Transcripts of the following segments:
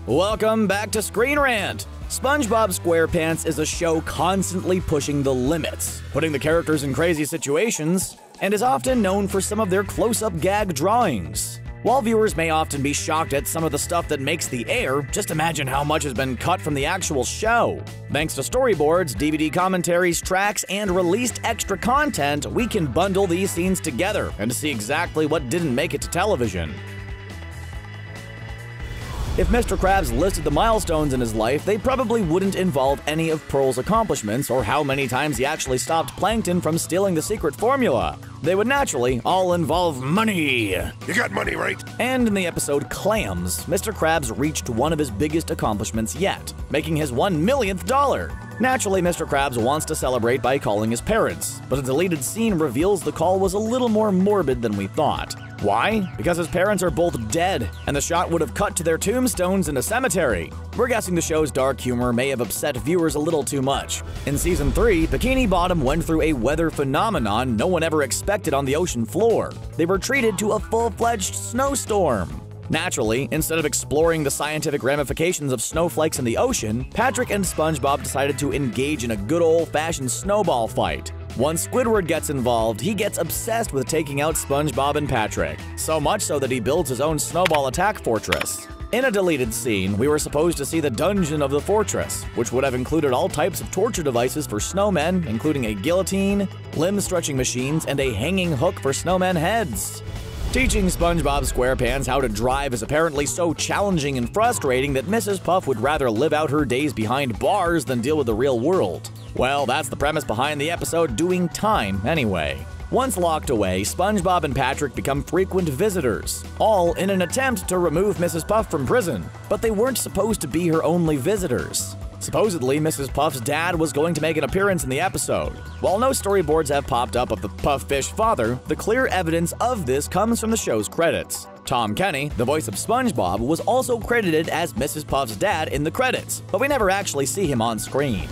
Welcome back to Screenrant! SpongeBob SquarePants is a show constantly pushing the limits, putting the characters in crazy situations, and is often known for some of their close-up gag drawings. While viewers may often be shocked at some of the stuff that makes the air, just imagine how much has been cut from the actual show. Thanks to storyboards, DVD commentaries, tracks, and released extra content, we can bundle these scenes together and see exactly what didn't make it to television. If Mr. Krabs listed the milestones in his life, they probably wouldn't involve any of Pearl's accomplishments or how many times he actually stopped Plankton from stealing the secret formula. They would naturally all involve money. You got money, right? And in the episode Clams, Mr. Krabs reached one of his biggest accomplishments yet, making his $1 millionth dollar. Naturally, Mr. Krabs wants to celebrate by calling his parents, but a deleted scene reveals the call was a little more morbid than we thought. Why? Because his parents are both dead, and the shot would have cut to their tombstones in a cemetery. We're guessing the show's dark humor may have upset viewers a little too much. In Season 3, Bikini Bottom went through a weather phenomenon no one ever expected on the ocean floor. They were treated to a full-fledged snowstorm. Naturally, instead of exploring the scientific ramifications of snowflakes in the ocean, Patrick and SpongeBob decided to engage in a good old-fashioned snowball fight. Once Squidward gets involved, he gets obsessed with taking out SpongeBob and Patrick, so much so that he builds his own snowball attack fortress. In a deleted scene, we were supposed to see the dungeon of the fortress, which would have included all types of torture devices for snowmen, including a guillotine, limb-stretching machines, and a hanging hook for snowmen heads. Teaching SpongeBob SquarePants how to drive is apparently so challenging and frustrating that Mrs. Puff would rather live out her days behind bars than deal with the real world. Well, that's the premise behind the episode Doing Time, anyway. Once locked away, SpongeBob and Patrick become frequent visitors, all in an attempt to remove Mrs. Puff from prison. But they weren't supposed to be her only visitors. Supposedly, Mrs. Puff's dad was going to make an appearance in the episode. While no storyboards have popped up of the Pufffish father, the clear evidence of this comes from the show's credits. Tom Kenny, the voice of SpongeBob, was also credited as Mrs. Puff's dad in the credits, but we never actually see him on screen.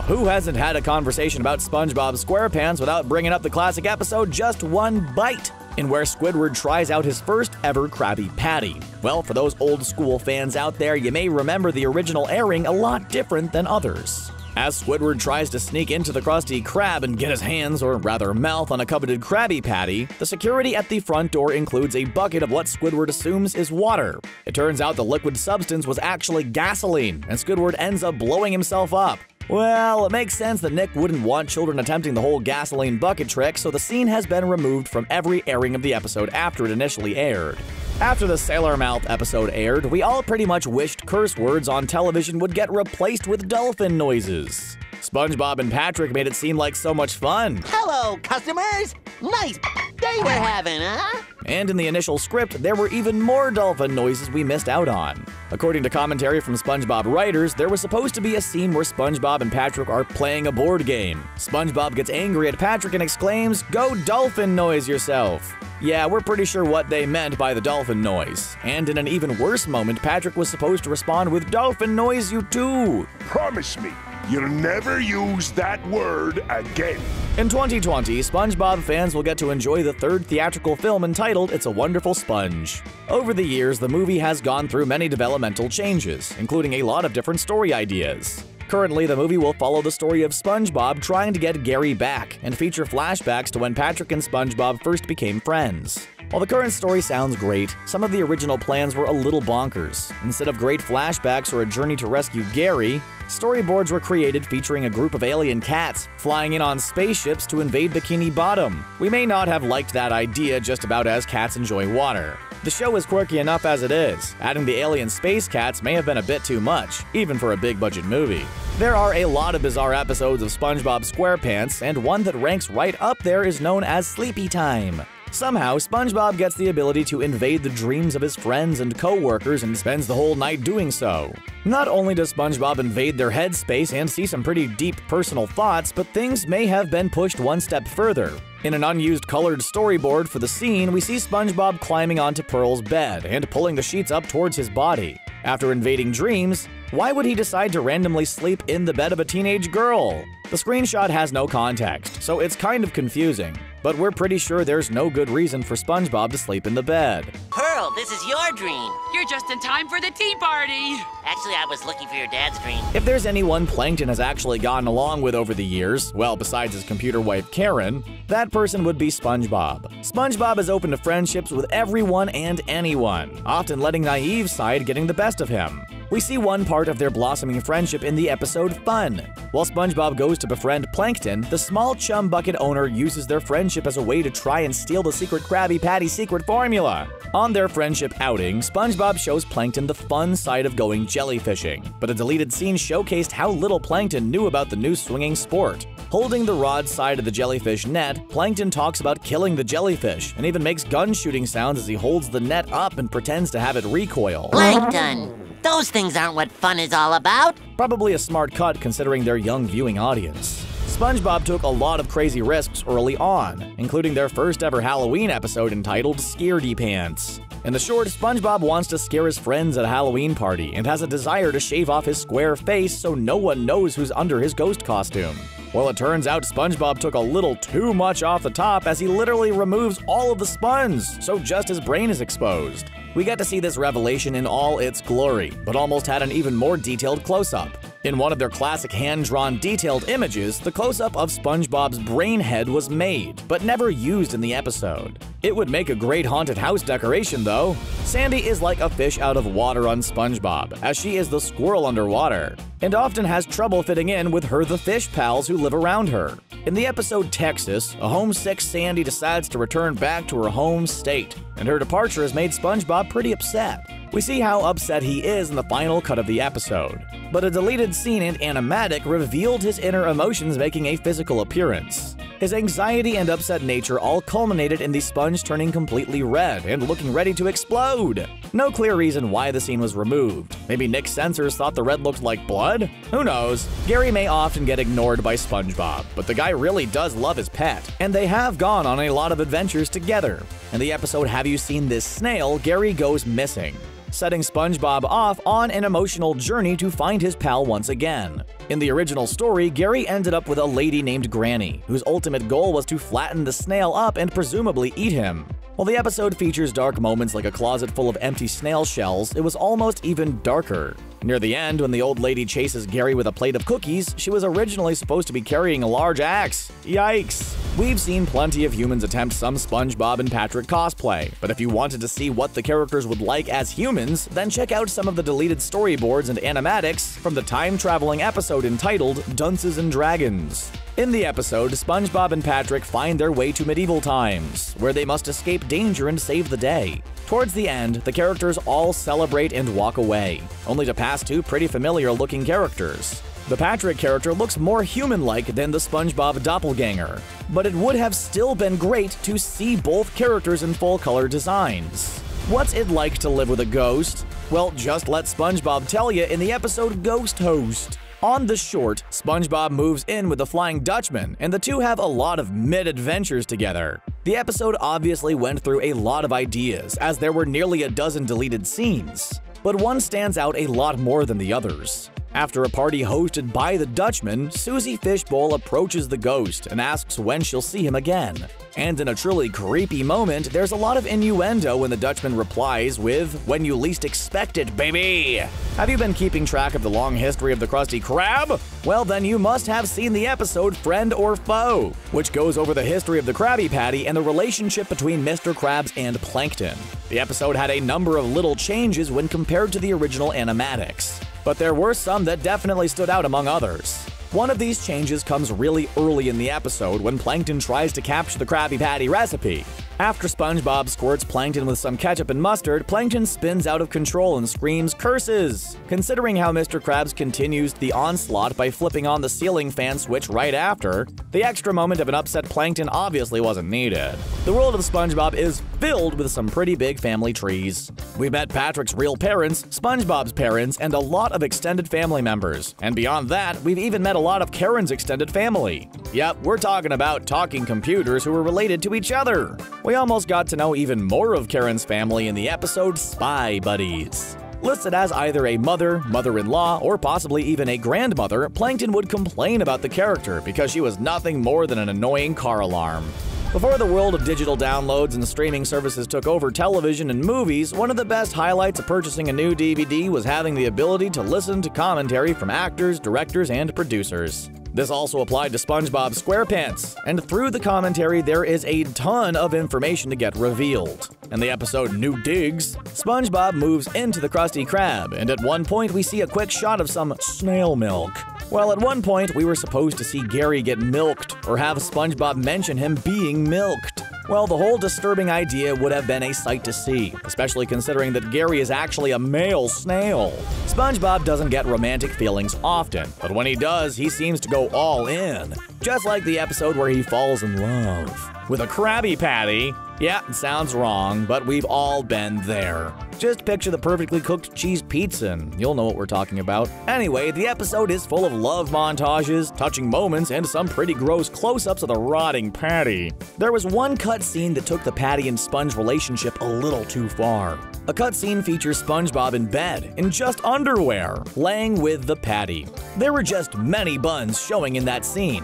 Who hasn't had a conversation about SpongeBob SquarePants without bringing up the classic episode Just One Bite, in where Squidward tries out his first ever Krabby Patty? Well, for those old school fans out there, you may remember the original airing a lot different than others. As Squidward tries to sneak into the Krusty Krab and get his hands, or rather mouth, on a coveted Krabby Patty, the security at the front door includes a bucket of what Squidward assumes is water. It turns out the liquid substance was actually gasoline, and Squidward ends up blowing himself up. Well, it makes sense that Nick wouldn't want children attempting the whole gasoline bucket trick, so the scene has been removed from every airing of the episode after it initially aired. After the Sailor Mouth episode aired, we all pretty much wished curse words on television would get replaced with dolphin noises. SpongeBob and Patrick made it seem like so much fun. Hello, customers! Nice day we're having, huh? And in the initial script, there were even more dolphin noises we missed out on. According to commentary from SpongeBob writers, there was supposed to be a scene where SpongeBob and Patrick are playing a board game. SpongeBob gets angry at Patrick and exclaims, "Go dolphin noise yourself!" Yeah, we're pretty sure what they meant by the dolphin noise. And in an even worse moment, Patrick was supposed to respond with, "Dolphin noise you too!" Promise me you'll never use that word again. In 2020, SpongeBob fans will get to enjoy the third theatrical film entitled It's a Wonderful Sponge. Over the years, the movie has gone through many developmental changes, including a lot of different story ideas. Currently, the movie will follow the story of SpongeBob trying to get Gary back and feature flashbacks to when Patrick and SpongeBob first became friends. While the current story sounds great, some of the original plans were a little bonkers. Instead of great flashbacks or a journey to rescue Gary, storyboards were created featuring a group of alien cats flying in on spaceships to invade Bikini Bottom. We may not have liked that idea just about as cats enjoy water. The show is quirky enough as it is. Adding the alien space cats may have been a bit too much, even for a big-budget movie. There are a lot of bizarre episodes of SpongeBob SquarePants, and one that ranks right up there is known as Sleepy Time. Somehow, SpongeBob gets the ability to invade the dreams of his friends and co-workers and spends the whole night doing so. Not only does SpongeBob invade their headspace and see some pretty deep personal thoughts, but things may have been pushed one step further. In an unused colored storyboard for the scene, we see SpongeBob climbing onto Pearl's bed and pulling the sheets up towards his body. After invading dreams, why would he decide to randomly sleep in the bed of a teenage girl? The screenshot has no context, so it's kind of confusing. But we're pretty sure there's no good reason for SpongeBob to sleep in the bed. Pearl, this is your dream. You're just in time for the tea party. Actually, I was looking for your dad's dream. If there's anyone Plankton has actually gotten along with over the years, well, besides his computer wife Karen, that person would be SpongeBob. SpongeBob is open to friendships with everyone and anyone, often letting naive side getting the best of him. We see one part of their blossoming friendship in the episode Fun. While SpongeBob goes to befriend Plankton, the small chum bucket owner uses their friendship as a way to try and steal the secret Krabby Patty secret formula. On their friendship outing, SpongeBob shows Plankton the fun side of going jellyfishing, but a deleted scene showcased how little Plankton knew about the new swinging sport. Holding the rod side of the jellyfish net, Plankton talks about killing the jellyfish and even makes gun shooting sounds as he holds the net up and pretends to have it recoil. Plankton! Those things aren't what fun is all about. Probably a smart cut considering their young viewing audience. SpongeBob took a lot of crazy risks early on, including their first ever Halloween episode entitled Scaredy Pants. In the short, SpongeBob wants to scare his friends at a Halloween party and has a desire to shave off his square face so no one knows who's under his ghost costume. Well, it turns out SpongeBob took a little too much off the top as he literally removes all of the sponge, so just his brain is exposed. We get to see this revelation in all its glory, but almost had an even more detailed close-up. In one of their classic hand-drawn detailed images, the close-up of SpongeBob's brain head was made, but never used in the episode. It would make a great haunted house decoration, though. Sandy is like a fish out of water on SpongeBob, as she is the squirrel underwater, and often has trouble fitting in with the fish pals who live around her. In the episode Texas, a homesick Sandy decides to return back to her home state, and her departure has made SpongeBob pretty upset. We see how upset he is in the final cut of the episode, but a deleted scene and animatic revealed his inner emotions making a physical appearance. His anxiety and upset nature all culminated in the sponge turning completely red and looking ready to explode. No clear reason why the scene was removed. Maybe Nick's censors thought the red looked like blood? Who knows? Gary may often get ignored by SpongeBob, but the guy really does love his pet, and they have gone on a lot of adventures together. In the episode Have You Seen This Snail?, Gary goes missing, setting SpongeBob off on an emotional journey to find his pal once again. In the original story, Gary ended up with a lady named Granny, whose ultimate goal was to flatten the snail up and presumably eat him. While the episode features dark moments like a closet full of empty snail shells, it was almost even darker. Near the end, when the old lady chases Gary with a plate of cookies, she was originally supposed to be carrying a large axe. Yikes! We've seen plenty of humans attempt some SpongeBob and Patrick cosplay, but if you wanted to see what the characters would like as humans, then check out some of the deleted storyboards and animatics from the time-traveling episode entitled Dunces and Dragons. In the episode, SpongeBob and Patrick find their way to medieval times, where they must escape danger and save the day. Towards the end, the characters all celebrate and walk away, only to pass two pretty familiar-looking characters. The Patrick character looks more human-like than the SpongeBob doppelganger, but it would have still been great to see both characters in full-color designs. What's it like to live with a ghost? Well, just let SpongeBob tell you in the episode Ghost Host. On the short, SpongeBob moves in with the Flying Dutchman, and the two have a lot of mid-adventures together. The episode obviously went through a lot of ideas, as there were nearly a dozen deleted scenes, but one stands out a lot more than the others. After a party hosted by the Dutchman, Susie Fishbowl approaches the ghost and asks when she'll see him again. And in a truly creepy moment, there's a lot of innuendo when the Dutchman replies with, "When you least expect it, baby!" Have you been keeping track of the long history of the Krusty Krab? Well, then you must have seen the episode Friend or Foe, which goes over the history of the Krabby Patty and the relationship between Mr. Krabs and Plankton. The episode had a number of little changes when compared to the original animatics, but there were some that definitely stood out among others. One of these changes comes really early in the episode when Plankton tries to capture the Krabby Patty recipe. After SpongeBob squirts Plankton with some ketchup and mustard, Plankton spins out of control and screams curses. Considering how Mr. Krabs continues the onslaught by flipping on the ceiling fan switch right after, the extra moment of an upset Plankton obviously wasn't needed. The world of SpongeBob is filled with some pretty big family trees. We met Patrick's real parents, SpongeBob's parents, and a lot of extended family members. And beyond that, we've even met a lot of Karen's extended family. Yep, we're talking about talking computers who are related to each other. We almost got to know even more of Karen's family in the episode Spy Buddies. Listed as either a mother, mother-in-law, or possibly even a grandmother, Plankton would complain about the character because she was nothing more than an annoying car alarm. Before the world of digital downloads and streaming services took over television and movies, one of the best highlights of purchasing a new DVD was having the ability to listen to commentary from actors, directors, and producers. This also applied to SpongeBob SquarePants, and through the commentary there is a ton of information to get revealed. In the episode New Digs, SpongeBob moves into the Krusty Krab, and at one point we see a quick shot of some snail milk. Well, at one point we were supposed to see Gary get milked, or have SpongeBob mention him being milked. Well, the whole disturbing idea would have been a sight to see, especially considering that Gary is actually a male snail. SpongeBob doesn't get romantic feelings often, but when he does, he seems to go all in. Just like the episode where he falls in love with a Krabby Patty. Yeah, it sounds wrong, but we've all been there. Just picture the perfectly cooked cheese pizza and you'll know what we're talking about. Anyway, the episode is full of love montages, touching moments, and some pretty gross close-ups of the rotting patty. There was one cutscene that took the Patty and Sponge relationship a little too far. A cutscene features SpongeBob in bed, in just underwear, laying with the Patty. There were just many buns showing in that scene.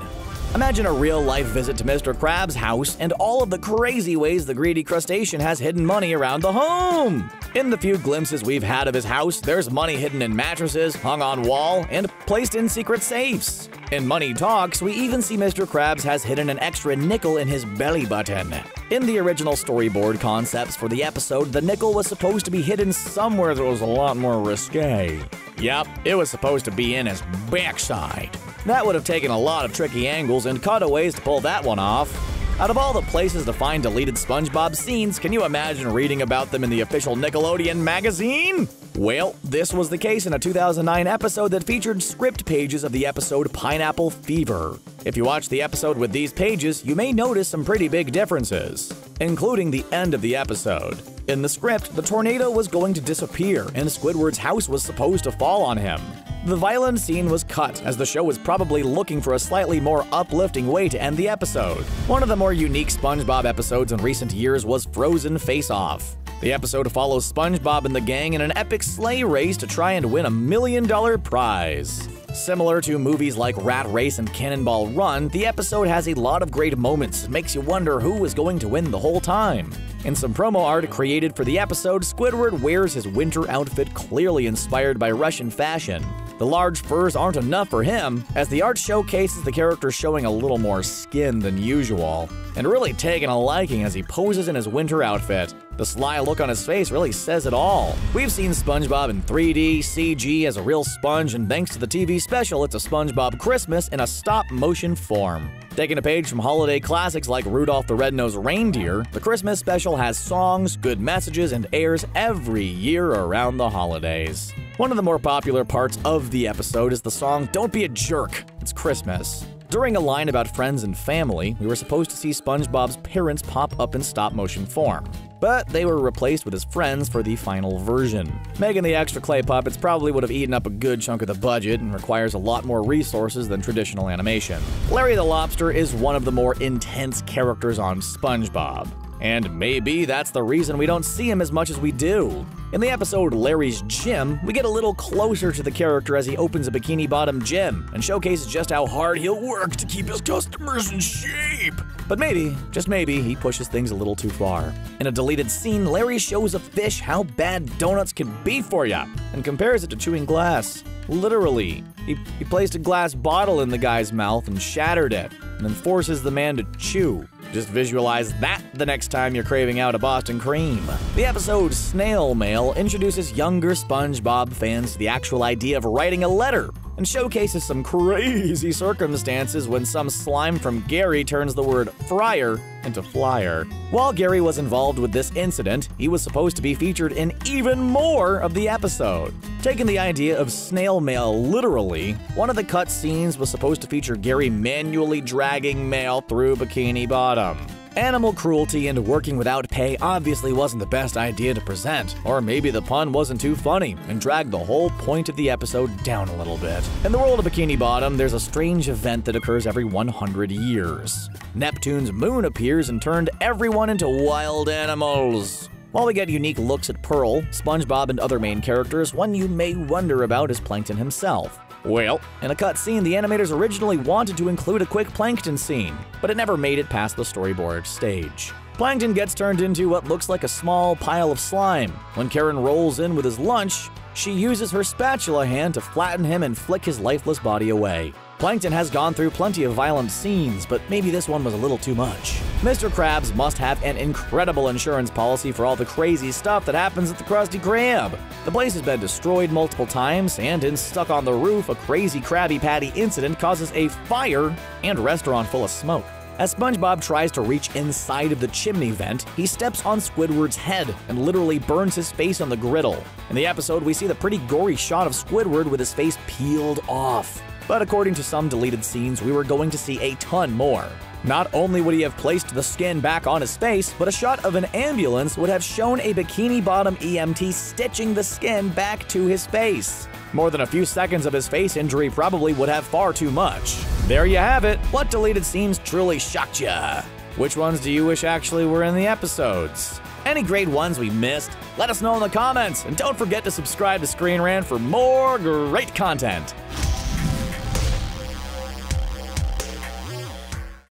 Imagine a real-life visit to Mr. Krabs' house and all of the crazy ways the greedy crustacean has hidden money around the home. In the few glimpses we've had of his house, there's money hidden in mattresses, hung on wall, and placed in secret safes. In Money Talks, we even see Mr. Krabs has hidden an extra nickel in his belly button. In the original storyboard concepts for the episode, the nickel was supposed to be hidden somewhere that was a lot more risque. Yep, it was supposed to be in his backside. That would have taken a lot of tricky angles and cutaways to pull that one off. Out of all the places to find deleted SpongeBob scenes, can you imagine reading about them in the official Nickelodeon magazine? Well, this was the case in a 2009 episode that featured script pages of the episode Pineapple Fever. If you watch the episode with these pages, you may notice some pretty big differences, including the end of the episode. In the script, the tornado was going to disappear and Squidward's house was supposed to fall on him. The violent scene was cut, as the show was probably looking for a slightly more uplifting way to end the episode. One of the more unique SpongeBob episodes in recent years was Frozen Face Off. The episode follows SpongeBob and the gang in an epic sleigh race to try and win $1 million prize. Similar to movies like Rat Race and Cannonball Run, the episode has a lot of great moments. It makes you wonder who is going to win the whole time. In some promo art created for the episode, Squidward wears his winter outfit clearly inspired by Russian fashion. The large furs aren't enough for him, as the art showcases the character showing a little more skin than usual, and really taking a liking as he poses in his winter outfit. The sly look on his face really says it all. We've seen SpongeBob in 3D, CG as a real sponge, and thanks to the TV special, it's a SpongeBob Christmas in a stop-motion form. Taking a page from holiday classics like Rudolph the Red-Nosed Reindeer, the Christmas special has songs, good messages, and airs every year around the holidays. One of the more popular parts of the episode is the song Don't Be a Jerk, It's Christmas. During a line about friends and family, we were supposed to see SpongeBob's parents pop up in stop-motion form, but they were replaced with his friends for the final version. Making the extra clay puppets probably would have eaten up a good chunk of the budget and requires a lot more resources than traditional animation. Larry the Lobster is one of the more intense characters on SpongeBob, and maybe that's the reason we don't see him as much as we do. In the episode Larry's Gym, we get a little closer to the character as he opens a Bikini Bottom gym and showcases just how hard he'll work to keep his customers in shape. But maybe, just maybe, he pushes things a little too far. In a deleted scene, Larry shows a fish how bad donuts can be for ya and compares it to chewing glass. Literally. He placed a glass bottle in the guy's mouth and shattered it, and then forces the man to chew. Just visualize that the next time you're craving out a Boston cream. The episode Snail Mail introduces younger SpongeBob fans to the actual idea of writing a letter and showcases some crazy circumstances when some slime from Gary turns the word fryer into flyer. While Gary was involved with this incident, he was supposed to be featured in even more of the episode. Taking the idea of snail mail literally, one of the cut scenes was supposed to feature Gary manually dragging mail through Bikini Bottom. Animal cruelty and working without pay obviously wasn't the best idea to present, or maybe the pun wasn't too funny and dragged the whole point of the episode down a little bit. In the world of Bikini Bottom, there's a strange event that occurs every 100 years. Neptune's moon appears and turned everyone into wild animals. While we get unique looks at Pearl, SpongeBob, and other main characters, one you may wonder about is Plankton himself. Well, in a cutscene, the animators originally wanted to include a quick Plankton scene, but it never made it past the storyboard stage. Plankton gets turned into what looks like a small pile of slime. When Karen rolls in with his lunch, she uses her spatula hand to flatten him and flick his lifeless body away. Plankton has gone through plenty of violent scenes, but maybe this one was a little too much. Mr. Krabs must have an incredible insurance policy for all the crazy stuff that happens at the Krusty Krab. The place has been destroyed multiple times, and in Stuck on the Roof, a crazy Krabby Patty incident causes a fire and restaurant full of smoke. As SpongeBob tries to reach inside of the chimney vent, he steps on Squidward's head and literally burns his face on the griddle. In the episode, we see the pretty gory shot of Squidward with his face peeled off. But according to some deleted scenes, we were going to see a ton more. Not only would he have placed the skin back on his face, but a shot of an ambulance would have shown a Bikini Bottom EMT stitching the skin back to his face. More than a few seconds of his face injury probably would have far too much. There you have it. What deleted scenes truly shocked ya? Which ones do you wish actually were in the episodes? Any great ones we missed? Let us know in the comments, and don't forget to subscribe to Screenrant for more great content.